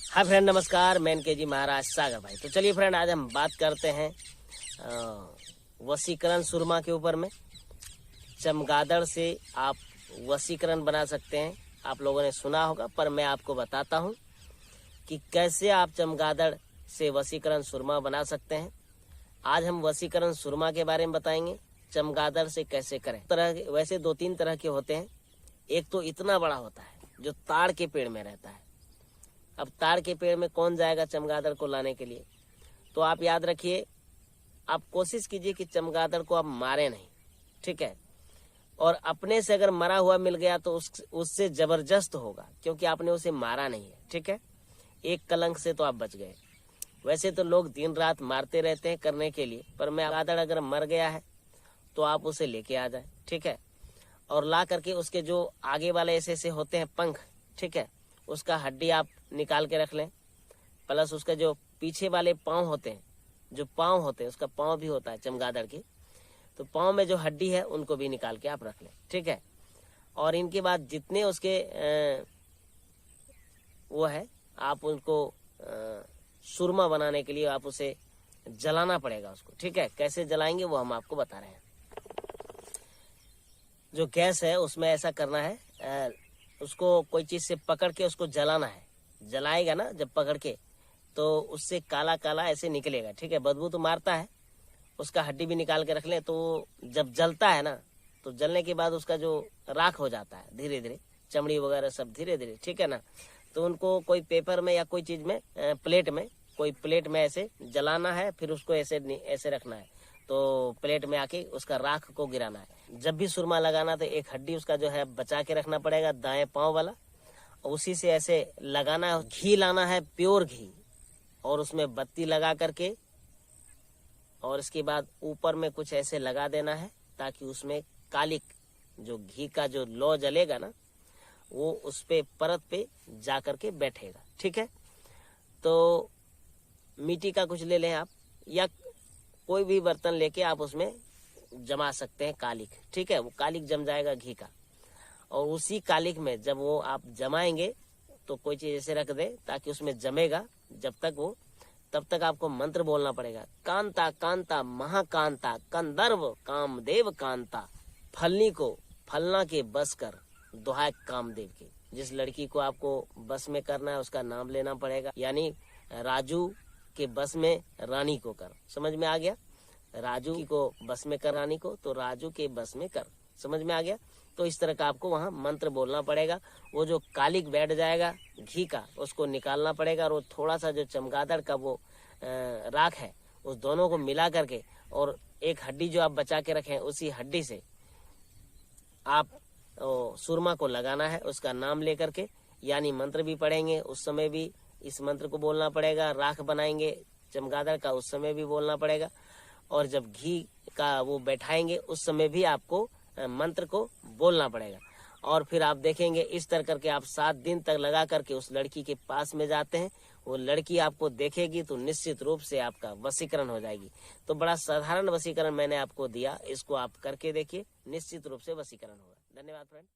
Hi friend, नमस्कार। मैं के जी महाराज सागर भाई। तो चलिए फ्रेंड, आज हम बात करते हैं वशीकरण सुरमा के ऊपर में। चमगादड़ से आप वशीकरण बना सकते हैं। आप लोगों ने सुना होगा, पर मैं आपको बताता हूं कि कैसे आप चमगादड़ से वशीकरण सुरमा बना सकते हैं। आज हम वशीकरण सुरमा के बारे में बताएंगे, चमगादड़ से कैसे करें। वैसे 2-3 तरह के होते हैं। एक तो इतना बड़ा होता है जो ताड़ के पेड़ में रहता है। अब ताड़ के पेड़ में कौन जाएगा चमगादड़ को लाने के लिए? तो आप याद रखिए, आप कोशिश कीजिए कि चमगादड़ को आप मारे नहीं, ठीक है। और अपने से अगर मरा हुआ मिल गया तो उससे जबरदस्त होगा, क्योंकि आपने उसे मारा नहीं है, ठीक है। एक कलंक से तो आप बच गए। वैसे तो लोग दिन रात मारते रहते हैं करने के लिए, पर मैं चमगादड़ अगर मर गया है तो आप उसे लेके आ जाए, ठीक है। और ला करके उसके जो आगे वाले ऐसे होते हैं पंख, ठीक है, उसका हड्डी आप निकाल के रख लें। प्लस उसका जो पीछे वाले पाँव होते हैं, जो पाँव होते हैं, उसका पाँव भी होता है चमगादड़ की, तो पाँव में जो हड्डी है उनको भी निकाल के आप रख लें, ठीक है। और इनके बाद जितने उसके वो है, आप उनको सुरमा बनाने के लिए आप उसे जलाना पड़ेगा उसको, ठीक है। कैसे जलाएंगे वो हम आपको बता रहे हैं। जो गैस है उसमें ऐसा करना है, उसको कोई चीज से पकड़ के उसको जलाना है। जलाएगा ना जब पकड़ के, तो उससे काला काला ऐसे निकलेगा, ठीक है। बदबू तो मारता है, उसका हड्डी भी निकाल के रख ले। तो जब जलता है ना, तो जलने के बाद उसका जो राख हो जाता है धीरे धीरे, चमड़ी वगैरह सब धीरे धीरे, ठीक है ना। तो उनको कोई पेपर में या कोई चीज में, प्लेट में, कोई प्लेट में ऐसे जलाना है, फिर उसको ऐसे ऐसे रखना है। तो प्लेट में आके उसका राख को गिराना है। जब भी सुरमा लगाना तो एक हड्डी उसका जो है बचा के रखना पड़ेगा, दाएं पांव वाला, उसी से ऐसे लगाना है। घी लाना है, प्योर घी, और उसमें बत्ती लगा करके, और इसके बाद ऊपर में कुछ ऐसे लगा देना है, ताकि उसमें कालिक, जो घी का जो लौ जलेगा ना, वो उस पे परत पे जा करके बैठेगा, ठीक है। तो मिट्टी का कुछ ले लें आप, या कोई भी बर्तन लेके आप उसमें जमा सकते हैं कालिक, ठीक है। वो कालिक जम जाएगा घी का, और उसी कालिक में जब वो आप जमाएंगे तो कोई चीज ऐसे रख दे ताकि उसमें जमेगा। जब तक वो, तब तक आपको मंत्र बोलना पड़ेगा। कांता कांता महाकांता कंदर्व कामदेव कांता, फलनी को फलना के बस कर दुहाई कामदेव की। जिस लड़की को आपको बस में करना है उसका नाम लेना पड़ेगा, यानी राजू के बस में रानी को कर। समझ में आ गया? राजू को बस में कर रानी को, तो राजू के बस में कर। समझ में आ गया? तो इस तरह का आपको वहां मंत्र बोलना पड़ेगा। वो जो कालिक बैठ जाएगा घी का, उसको निकालना पड़ेगा, और वो थोड़ा सा जो चमगादड़ का वो राख है, उस दोनों को मिला करके, और एक हड्डी जो आप बचा के रखें, उसी हड्डी से आप सुरमा को लगाना है, उसका नाम लेकर के, यानी मंत्र भी पढ़ेंगे, उस समय भी इस मंत्र को बोलना पड़ेगा। राख बनाएंगे चमगादड़ का, उस समय भी बोलना पड़ेगा। और जब घी का वो बैठाएंगे, उस समय भी आपको मंत्र को बोलना पड़ेगा। और फिर आप देखेंगे, इस तरह करके आप 7 दिन तक लगा करके उस लड़की के पास में जाते हैं, वो लड़की आपको देखेगी तो निश्चित रूप से आपका वशीकरण हो जाएगी। तो बड़ा साधारण वशीकरण मैंने आपको दिया, इसको आप करके देखिए, निश्चित रूप से वशीकरण होगा। धन्यवाद फ्रेंड।